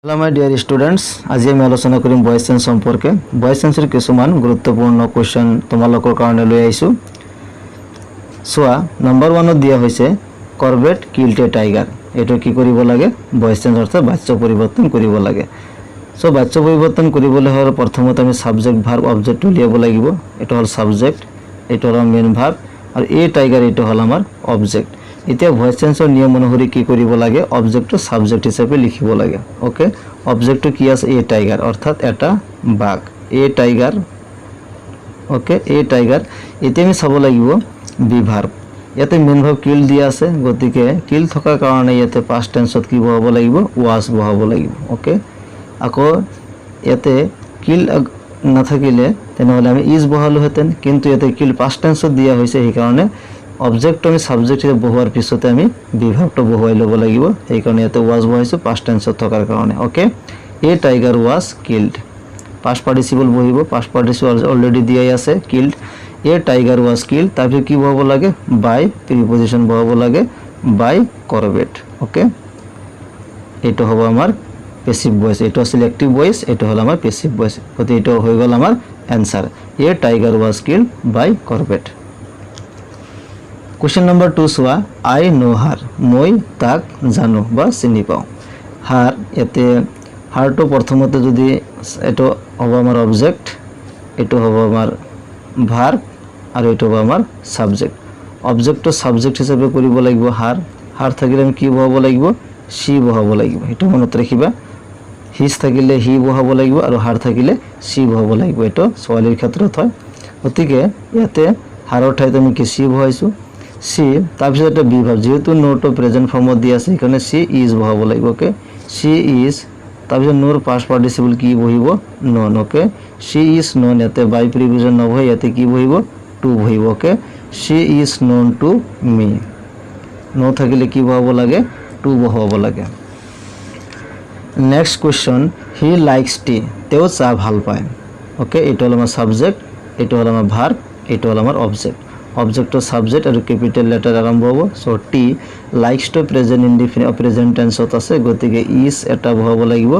Hello my dear students, आज आमी आलोचना करिम वॉइस सेंस सम्पर्के। वॉइस सेंसर किछुमान गुरुत्वपूर्ण क्वेश्चन तोमालोকৰ কাৰণে লৈ আইছো। সোৱা নম্বৰ 1 দিয়া হৈছে কৰবেট কিল্ড এ টাইগাৰ। এটো কি কৰিব লাগে? ভয়েস চেঞ্জ অৰ্থাৎ বাচ্য পৰিবৰ্তন কৰিব লাগে। সো বাচ্য পৰিবৰ্তন কৰিবলৈ হলে প্ৰথমতে আমি সাবজেক্ট ভার্ব অবজেক্ট উলিয়াব লাগিব। এটো হল সাবজেক্ট, এটো হল মেইন ভার্ব, আর এ টাইগার এটো হল আমার অবজেক্ট। এতিয়া ভয়েস চেঞ্জৰ নিয়ম অনুসৰি কি কৰিব লাগে? অবজেক্টটো সাবজেক্ট হিচাপে লিখিব লাগে। ওকে, অবজেক্টটো কি আছে? এ টাইগার অর্থাৎ এটা বাঘ, a tiger. Okay, a tiger. এতিয়া আমি চাব লাগিব বি ভার্ব। ইয়াতে মেইন ভার্ব কিল দিয়া আছে, গতিকে কিল থকাৰ কাৰণে ইয়াতে পাস্ট টেন্সত কি বহাব লাগিব? ওয়াজ বহাব লাগিব। ওকে, আকৌ ইয়াতে কিল নাথাকিলে তেনেহলে আমি ইজ বহালো হেতেন, কিন্তু ইয়াতে কিল পাস্ট টেন্সত দিয়া হৈছে, এই কাৰণে অবজেক্ট আমি সাবজেক্ট হিসেবে বহুৱাৰ পিছতে আমি বিভাগটো বহুৱাই ল'ব লাগিব। এই কাৰণে ইয়াতে ওয়াজ বহাইছো পাস্ট টেন্সত থকাৰ কাৰণে। Okay, a tiger was killed, past participle বহিব, পাস্ট পাৰ্টিসিপল অলৰেডি দিয়াই আছে killed. A tiger was killed, তাৰপিছত কি বহাব লাগে? বাই প্ৰিপজিশন বহাব লাগে, বাই কৰবেট। ওকে, এটা হ'ব আমাৰ পেসিভ ভয়েস, এটা আছিল অ্যাক্টিভ ভয়েস, এটা হল আমার পেসিভ ভয়েস। গতি এটা হয়ে গেল আমার answer, a tiger was killed by Corbett. Question number 2 চোৱা, আই নো হার, মই তাক জানো বা চিনি পাওঁ। হার, ইয়াতে হারটো প্রথমতে যদি এটা হব আমার অবজেক্ট, এটা হব আমার ভার্ব, আর এটা হব আমার সাবজেক্ট। অবজেক্টটো সাবজেক্ট হিসাবে কৰিব লাগিব হার। হার থাকিলে আমি কি বহাব লাগিব? সি বহাব লাগিব। এটা মনত ৰাখিবা, হিজ থাকিলে হি বহাব লাগিব, আৰু হাৰ থাকিলে সি বহাব লাগিব। এটা ছোৱালীৰ ক্ষেত্ৰত হয়। গতিকে ইয়াতে হাৰৰ ঠাইত আমি কি সি বহাইছো, সি। তাৰপিছত এটা বি ভাৰ্ব, যেহেতু নোটো প্ৰেজেন্ট ফৰ্মত দিয়া আছে সেইকাৰণে সি ইজ বহাব লাগিব। Okay, she is. তাৰপিছত নোৰ পাস্ট পার্টিসিপল কি বহিব? Known. Okay, she is known, ইয়াতে বাই প্রিপজিশন নবহে, ইয়াতে কি বহিব? টু বহিব। Okay, she is known to me. ন থাকিলে কি বহাব লাগে? টু বহাব লাগে। Next question, he likes tea, তেওঁ চাহ ভাল পায়। ওকে, এটা হল আমার সাবজেক্ট, এটা হল আমার ভার্ব, এটা হল আমার অবজেক্ট। অবজেক্ট সাবজেক্ট আর ক্যাপিটাল লেটার আরম্ভ হব। So tea likes to present indefinite present টেন্সত আছে, গতিকে ইজ এটা বহাব লাগিব।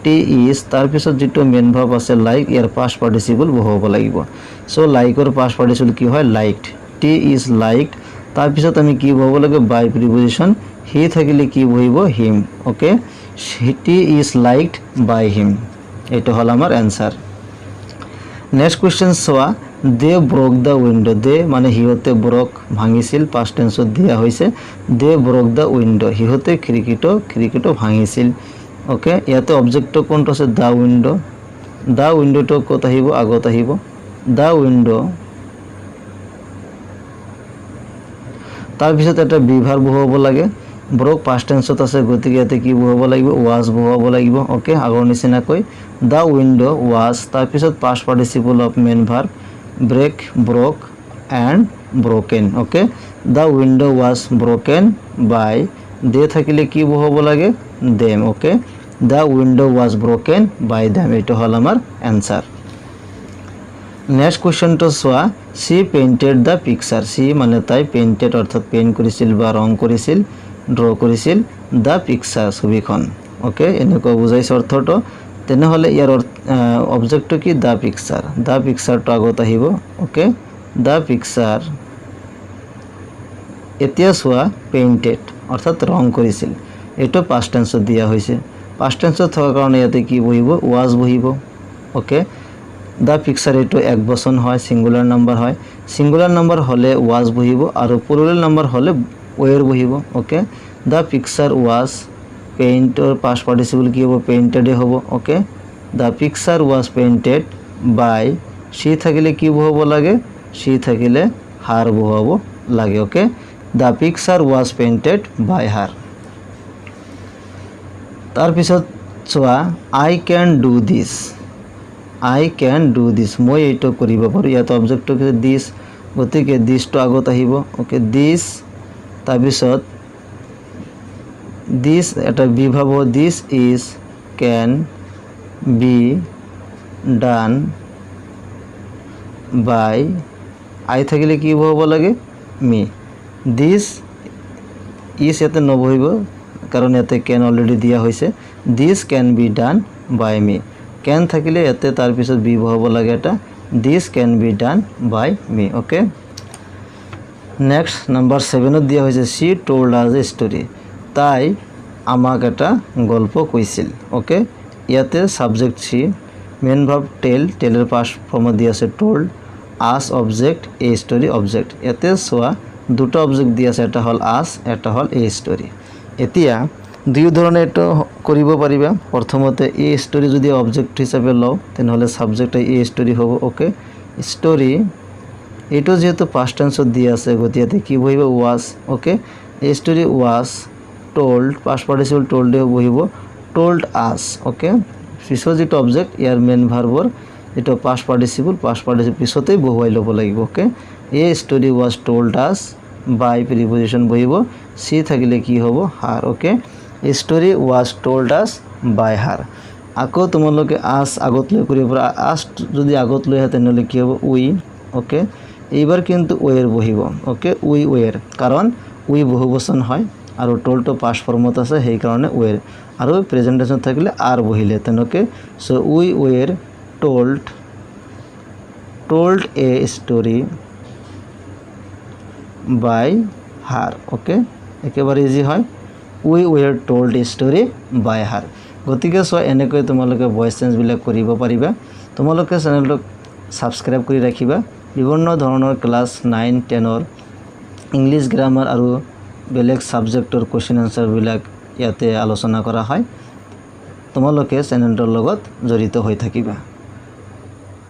টি ইজ, তাৰপিছত যেটো মেইন ভাৰ্ব আছে লাইক, ইয়াৰ পাস্ট পাৰ্টিসিপল বহাব লাগিব। সো লাইকৰ পাস্ট পাৰ্টিসিপল কি হয়? লাইকড। টি ইজ লাইকড, তাৰপিছত আমি কি বহাব লাগে? বাই প্রিপজিশন। হি থাকিলে কি বহিব? Him. Okay, tea is liked by him. এটা হল আমার অ্যান্সার। নেক্সট কুৱেশ্যন চোৱা, they block the window. They মানে সিহঁতে ব্ৰক ভাঙিছিল, পাস্ট টেন্সত দিয়া হৈছে। দে ব্ৰক দ্য উইন্ডো, সিহঁতে খিৰিকীটো ভাঙিছিল। ওকে, ইয়াতে অবজেক্টটো কোনটো আছে? The window. দ্য উইন্ডোটো ক'ত আহিব? আগত আহিব। দ্য উইন্ডো, তাৰপিছত এটা বি ভাৰ্ব বহাব লাগে। ব্ৰক পাস্ট টেন্সত আছে, গতিকে ইয়াতে কি বহাব লাগিব? ওয়াজ বহাব লাগিব। ওকে, আগৰ নিচিনাকৈ দ্য উইন্ডো ওয়াজ, তাৰপিছত past participle of main verb, break, broke and broken. Okay, the window was broken by, they থাকিলে কি বহাব লাগে? Them. Okay, the window was broken by them. এটা হল আমার অ্যান্সার। নেক্সট কুৱেশ্যনটো চোৱা, she painted the picture. She মানে তাই পেইন্টেড অৰ্থাৎ পেইন্ট কৰিছিল বা ৰং কৰিছিল, ড্ৰ কৰিছিল দ্য পিকচাৰ, ছবিখন। ওকে, এনেকুৱা বুজাইছে অৰ্থটো। তেনেহলে ইয়াৰ অবজেক্টটো কি? The picture. দ্য পিকচাৰটো আগত আহিব। Okay, the picture. এতিয়া চোৱা, পেইন্টেড অৰ্থাৎ ৰং কৰিছিল, এইটো পাস্ট টেন্সত দিয়া হৈছে। পাস্ট টেন্সত থকাৰ কাৰণে ইয়াতে কি বহিব? ওয়াজ বহিব। ওকে, দ্য পিকচার এইটো এক বচন হয়, সিঙ্গুলার নাম্বার হয়। সিঙ্গুলার নাম্বার হলে ওয়াজ বহিব, আৰু প্লুৰাল নাম্বাৰ হলে ওয়েৰ বহিব। ওকে, দ্য পিকচাৰ ওয়াজ, পেইন্টৰ পাস্ট পার্টিসিপল কি হ'ব? পেইন্টেডে হ'ব। Okay, the picture was painted by, she থাকিলে কি বহাব লাগে? সি থাকিলে হার বহাব লাগে। Okay, the picture was painted by her. তাৰপিছত চোৱা, I can do this. I can do this, মই এইটো কৰিব পাৰোঁ। ইয়াত অবজেক্টটো দিস, গতিকে দিসটো আগত আহিব। ওকে, দিস, তাৰপিছত দিস এটা বিভাব, this is can be done by, I থাকিলে কি বহাব লাগে? মি। দিস ইজ ইয়াতে নবহিব, কারণ ইয়াতে ক্যান অলরেডি দিয়া হয়েছে। দিছ কেন বি ডান বাই মি কেন থাকিলে ইয়াতে তাৰপিছত বি বহাব লাগে এটা this can be done by me okay next number 7 দিয়া হয়েছে সি টোল্ড আজ এ স্টোরি তাই আমাক এটা গল্প কইছিল ওকে ইয়াতে সাবজেক্ট সি মেন ভার্ব টেলের পাস্ট ফর্ম দিয়া আছে told us object a story object ইয়াতে সোয়া দুটো অবজেক্ট দিয়া আছে এটা হল আস এটা হল এ স্টোরি এতিয়া দুই ধরনে এটা করিব পারিবা প্রথমতে এ স্টোরি যদি অবজেক্ট হিসাবে লও তাহলে সাবজেক্ট এ স্টোরি হবে ওকে স্টোরি এটা যেহেতু পাস্ট টেন্সত দিয়া আছে গতিয়াতে কি বহিব was okay a story was told past participle told বহিব টোল্ড আস ওকে পিছৰ যেটো অবজেক্ট ইয়াৰ মেন ভাৰ্বৰ যেটো পাস্ট পাৰ্টিসিপল পিছতেই বহুৱাই ল'ব লাগিব okay a story was told us by preposition বহিব সি থাকিলে কি হ'ব her okay story was told us by হার আকৌ তোমালোকে আস আগত লৈ কৰিব পৰা আস যদি আগত লৈ আহে তেনেহ'লে কি হ'ব উই ওকে এইবাৰ কিন্তু ওয়েৰ বহিব ওকে উই ওয়েৰ কাৰণ উই বহুবচন হয় আৰু টোল্ড পাস্ট ফৰ্মত আছে সেই কাৰণে ওয়েৰ আৰু প্রেজেন্টেশন থাকিলে আর বহিলে তেনেকে so we were told a story by her okay একেবারে ইজি হয় we were told a story by হার গতিকে সো এনেকৈ তোমালোকে ভয়েস চেঞ্জবিলাক কৰিব পাৰিবা তোমালোকে চেনেলটো সাবস্ক্ৰাইব কৰি ৰাখিবা বিভিন্ন ধৰণৰ ক্লাস 9 10 ইংলিশ গ্ৰামাৰ আৰু বেলেগ সাবজেক্টৰ কোৱেশ্চন আনসাৰবিলাক ইয়াতে আলোচনা কৰা হয় তোমালোকে চেনেলটোৰ লগত জড়িত হৈ থাকিবা।